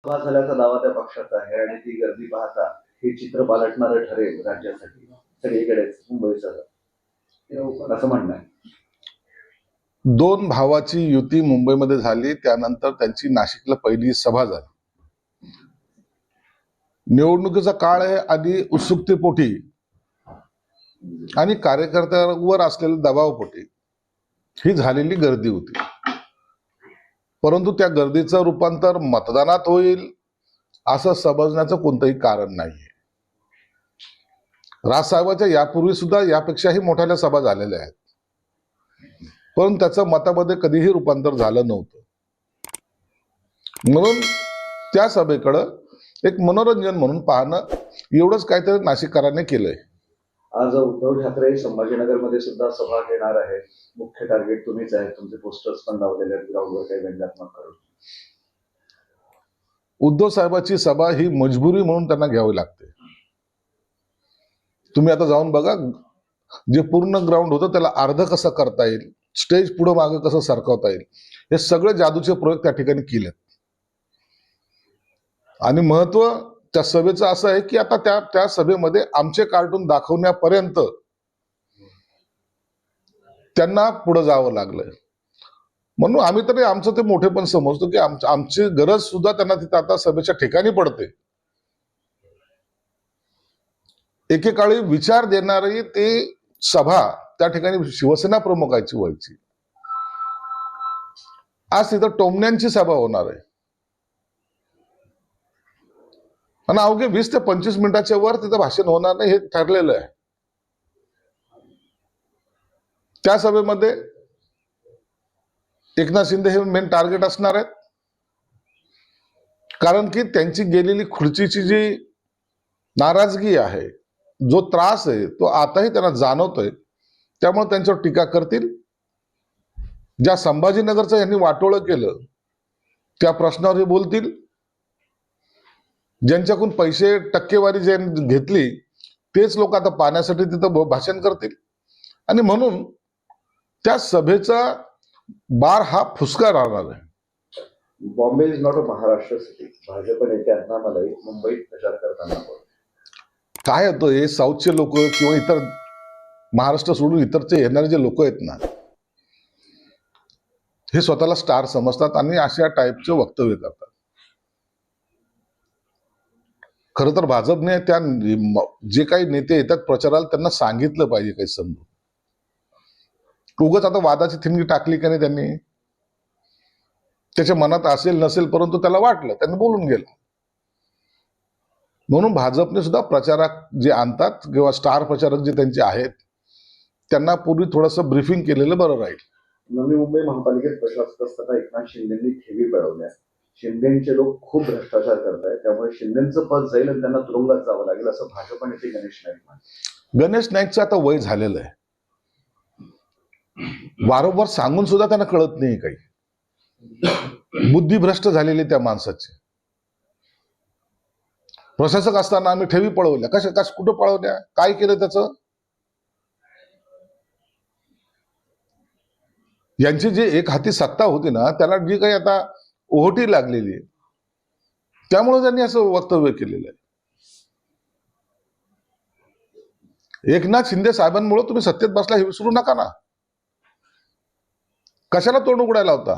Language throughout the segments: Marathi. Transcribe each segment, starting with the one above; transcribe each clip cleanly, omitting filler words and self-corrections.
सभा झाल्याचा दावा त्या पक्षाचा आहे आणि ती गर्दी पाहता हे चित्र पालटणारं ठरेल राज्यासाठी सगळीकडेच मुंबईसह असं म्हणणं आहे. दोन भावाची युती मुंबईमध्ये झाली, त्यानंतर त्यांची नाशिकला पहिली सभा झाली. निवडणुकीचा काळ आहे आणि उत्सुकतेपोटी आणि कार्यकर्त्यांवर असलेल्या दबावपोटी ही झालेली गर्दी होती. परंतु त्या गर्दीचं रूपांतर मतदानात होईल असं समजण्याचं कोणतंही कारण नाहीये. राजसाहेबांच्या यापूर्वी सुद्धा यापेक्षाही मोठ्या सभा झालेल्या आहेत, पण त्याचं मतामध्ये कधीही रूपांतर झालं नव्हतं. म्हणून त्या सभेकडं एक मनोरंजन म्हणून पाहणं एवढंच काहीतरी नाशिककरांनी केलंय. आज उद्धव ठाकरे संभाजीनगरमध्ये सुद्धा सभा घेणार आहेत. मुख्य टार्गेट तुम्हीच आहे, तुमचे पोस्टर्स पण लावलेले आहेत ग्राउंडवर काही व्यंगात्मक करून. उद्धव साहेबांची सभा ही मजबुरी म्हणून त्यांना घ्यावी लागते. तुम्ही आता जाऊन बघा, जे पूर्ण ग्राउंड होतं त्याला अर्ध कसं करता येईल, स्टेज पुढं मागं कसं सरकवता येईल, हे सगळे जादूचे प्रयोग त्या ठिकाणी केलेत. आणि महत्व त्या सभेचं असं आहे की आता त्या सभेमध्ये आमचे कार्टून दाखवण्यापर्यंत त्यांना पुढे जावं लागलंय. म्हणून आम्ही तरी आमचं ते मोठेपण समजतो की आमची गरज सुद्धा त्यांना तिथं आता सभेच्या ठिकाणी पडते. एकेकाळी विचार देणारी ती सभा त्या ठिकाणी शिवसेना प्रमुखाची व्हायची. आज तिथं टोमण्यांची सभा होणार आहे आणि अवघे 20 ते 25 मिनिटाच्या वर तिथं भाषण होणार नाही हे ठरलेलं आहे. त्या सभेमध्ये एकनाथ शिंदे हे मेन टार्गेट असणार आहेत, कारण की त्यांची गेलेली खुर्चीची जी नाराजगी आहे, जो त्रास आहे, तो आताही त्यांना जाणवतोय. त्यामुळे त्यांच्यावर टीका करतील. ज्या संभाजीनगरचं यांनी वाटोळं केलं त्या प्रश्नावर हे बोलतील. ज्यांच्याकडून पैसे टक्केवारी ज्यांनी घेतली तेच लोक आता पाण्यासाठी तिथं भाषण करतील. आणि म्हणून त्या सभेचा बार हा फुसका राहणार आहे. Bombay is not a Maharashtra city. Bhajap नेते अण्णामलाई मुंबईत प्रचार करताना काय होतं, हे साऊथचे लोक किंवा इतर महाराष्ट्र सोडून इतरचे येणारे जे लोक आहेत ना, हे स्वतःला स्टार समजतात आणि अशा टाईपचे वक्तव्य करतात. खरं तर भाजपने त्या जे काही नेते येतात प्रचाराला त्यांना सांगितलं पाहिजे काही समजून. उगाच आता वादाची थिणगी टाकली का नाही त्यांनी, त्याच्या मनात असेल नसेल परंतु त्याला वाटलं, त्यांनी बोलून गेलं. म्हणून भाजपने सुद्धा प्रचारक जे आणतात किंवा स्टार प्रचारक जे त्यांचे आहेत त्यांना पूर्वी थोडंसं ब्रीफिंग केलेलं बरं राहील. नवी मुंबई महापालिकेत प्रशासक असताना एकनाथ शिंदेंनी ठेवी पळवल्या. शिंदेचे लोक खूप भ्रष्टाचार करतायत, त्यामुळे शिंदेचं पद जाईल आणि त्यांना तुरुंगात जावं लागेल असं भाजप नेते गणेश नाईक म्हणतात. गणेश नाईकचं आता वय झालेलं आहे. वारंवार सांगून सुद्धा त्यांना कळत नाही काही. बुद्धिभ्रष्ट झालेली त्या माणसाची. प्रशासक असताना आम्ही ठेवी पळवल्या, कशा कुठं पळवल्या, काय केलं त्याचं. यांची जी एक हाती सत्ता होती ना, त्याला जी काही आता ओहोटी लागलेली आहे, त्यामुळे त्यांनी असं वक्तव्य केलेलं आहे. एकनाथ शिंदे साहेबांमुळे तुम्ही सत्तेत बसला हे विसरू नका ना. कशाला तोंड उघडायला होता.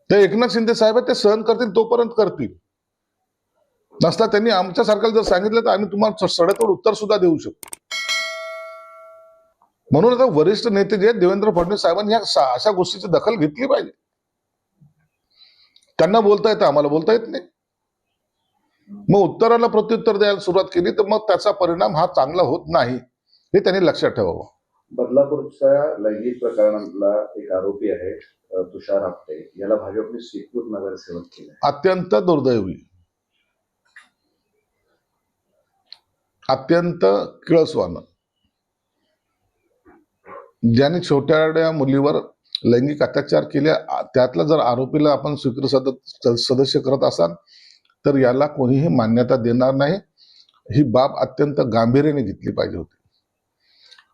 ते एकनाथ शिंदे साहेब ते सहन करतील तोपर्यंत करतील. नसता त्यांनी आमच्यासारख्याला जर सांगितलं तर आम्ही तुम्हाला सडेतोड उत्तर सुद्धा देऊ शकतो. म्हणून आता वरिष्ठ नेते जे देवेंद्र फडणवीस साहेबांनी अशा गोष्टीची दखल घेतली पाहिजे. त्यांना बोलता येतं, आम्हाला बोलता येत नाही. मग उत्तराला प्रत्युत्तर द्यायला सुरुवात केली तर मग त्याचा परिणाम हा चांगला होत नाही, हे त्यांनी लक्षात ठेवावं. बदलापूरच्या लैंगिक प्रकरणातला एक आरोपी आहे तुषार आपटे, याला भाजपने स्वीकृत नगरसेवक केलं. अत्यंत दुर्दैवी, अत्यंत किळसवानं. ज्याने छोट्या मुलीवर लैंगिक अत्याचार केले त्यातला जर आरोपीला आपण स्वीकृत सदस्य करत असाल तर याला कोणीही मान्यता देणार नाही. ही बाब अत्यंत गांभीर्याने घेतली पाहिजे होती.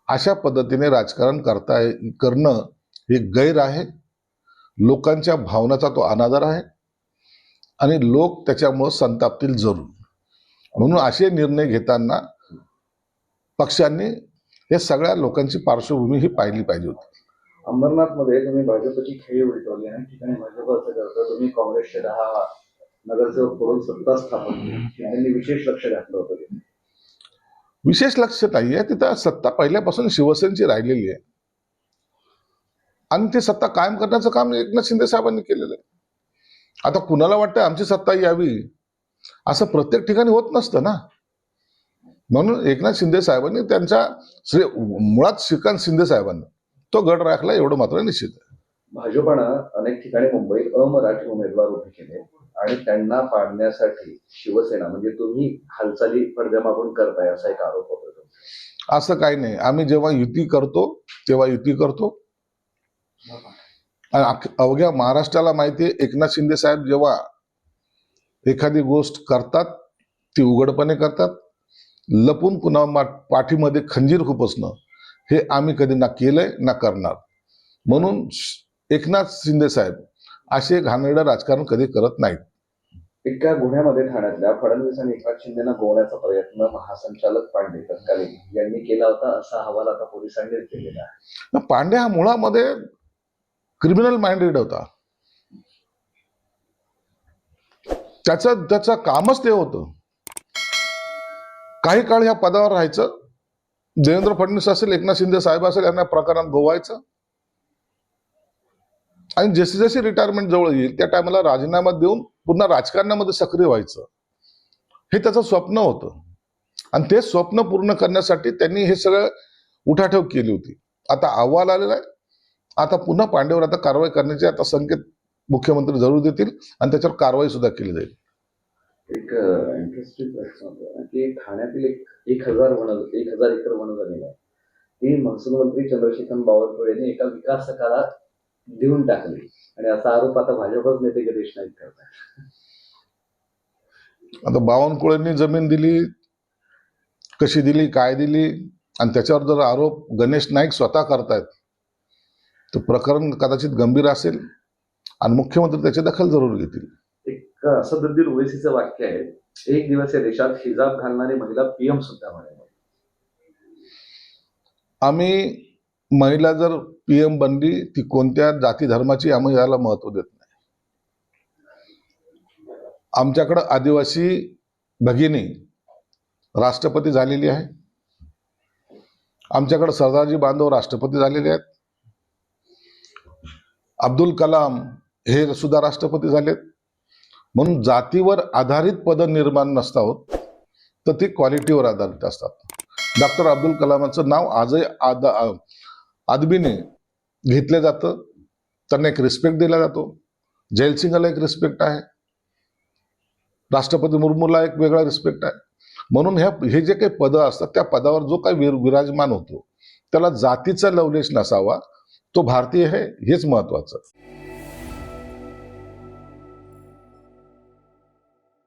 अशा पद्धतीने राजकारण करणं हे गैर आहे. लोकांच्या भावनाचा तो अनादर आहे आणि लोक त्याच्यामुळं संतापतील जरूर. म्हणून असे निर्णय घेताना पक्षांनी हे सगळ्या लोकांची पार्श्वभूमी ही पाहिली पाहिजे होती. अंबरनाथमध्ये तुम्ही भाजपची खेळी उलटवली आणि ठिकाणी भाजप असं करतं, तुम्ही काँग्रेसचे 10 नगरसेवक करून सत्ता स्थापन केली. त्यांनी विशेष लक्ष घातलं होतं तिथे. विशेष लक्ष नाही आहे, तिथं सत्ता पहिल्यापासून शिवसेनेची राहिलेली आहे आणि ती सत्ता कायम करण्याचं काम एकनाथ शिंदे साहेबांनी केलेलं आहे. आता कुणाला वाटतं आमची सत्ता यावी, असं प्रत्येक ठिकाणी होत नसतं ना. म्हणून एकनाथ शिंदे साहेबांनी त्यांच्या मुळात श्रीकांत शिंदे साहेबांनी तो गड राखला, एवढं मात्र निश्चित आहे. भाजपनं अनेक ठिकाणी मुंबईत अमराठी उमेदवार उभे केले आणि त्यांना पाडण्यासाठी शिवसेना म्हणजे तुम्ही हालचाली पडद्यामागून करताय असा एक आरोप होतो. असं काही नाही. आम्ही जेव्हा युती करतो तेव्हा युती करतो. आणि अवघ्या महाराष्ट्राला माहिती आहे, एकनाथ शिंदे साहेब जेव्हा एखादी गोष्ट करतात ती उघडपणे करतात. लपून कुणा पाठीमध्ये खंजीर खुपसणं हे आम्ही कधी ना केलंय ना करणार. म्हणून एकनाथ शिंदे साहेब असे घाणेरडं राजकारण कधी करत नाहीत. एका गुन्ह्यामध्ये ठाण्यातल्या फडणवीस आणि एकनाथ शिंदेना गोवण्याचा प्रयत्न महासंचालक पांडे तत्कालीन यांनी केला होता, असा अहवाल आता पोलिसांनी केलेला आहे. पांडे हा मुळामध्ये क्रिमिनल माइंडेड होता. त्याचं कामच ते होतं. काही काळ ह्या पदावर राहायचं, देवेंद्र फडणवीस असेल एकनाथ शिंदे साहेब असेल यांना प्रकरणात गोवायचं आणि जशी जशी रिटायरमेंट जवळ येईल त्या टायमाला राजीनामा देऊन पुन्हा राजकारणामध्ये सक्रिय व्हायचं, हे त्याचं स्वप्न होतं. आणि ते स्वप्न पूर्ण करण्यासाठी त्यांनी हे सगळं उठाठेव केली होती. आता अहवाल आलेला आहे. आता पुन्हा पांडेवर आता कारवाई करण्याचे आता संकेत मुख्यमंत्री जरूर देतील आणि त्याच्यावर कारवाई सुद्धा केली जाईल. एक इंटरेस्टिंग प्रश्न होता की ठाण्यातील 1000 एकर वन जमीन आहे ती महसूल मंत्री चंद्रशेखर बावनकुळे यांनी एका विकासकाला देऊन टाकली आणि असा आरोप आता भाजपच नेते गणेश नाईक करतात. आता बावनकुळेंनी जमीन दिली, कशी दिली, काय दिली आणि त्याच्यावर जर आरोप गणेश नाईक स्वतः करतायत तर प्रकरण कदाचित गंभीर असेल आणि मुख्यमंत्री त्याची दखल जरूर घेतील. एक असदुद्दीन ओवैसीचं वाक्य आहे, एक दिवस या देशात हिजाब घालणारी महिला पीएम सुद्धा बनेल. आम्ही महिला जर पीएम बनली ती कोणत्या जाती धर्माची आम्ही याला महत्व देत नाही. आमच्याकडं आदिवासी भगिनी राष्ट्रपती झालेली आहे. आमच्याकडे सरदारजी बांधव राष्ट्रपती झालेले आहेत. अब्दुल कलाम हे सुद्धा राष्ट्रपती झालेत. म्हणून जातीवर आधारित पद निर्माण नसतात तर ती क्वालिटीवर आधारित असतात. डॉक्टर अब्दुल कलामांचं नाव आजही आदबीने घेतलं जातं, त्यांना एक रिस्पेक्ट दिला जातो. जयलसिंगला एक रिस्पेक्ट आहे, राष्ट्रपती मुर्मूला एक वेगळा रिस्पेक्ट आहे. म्हणून हे जे काही पदं असतात त्या पदावर जो काही विराजमान होतो त्याला जातीचा लवलेश नसावा, तो भारतीय आहे हेच महत्वाचं.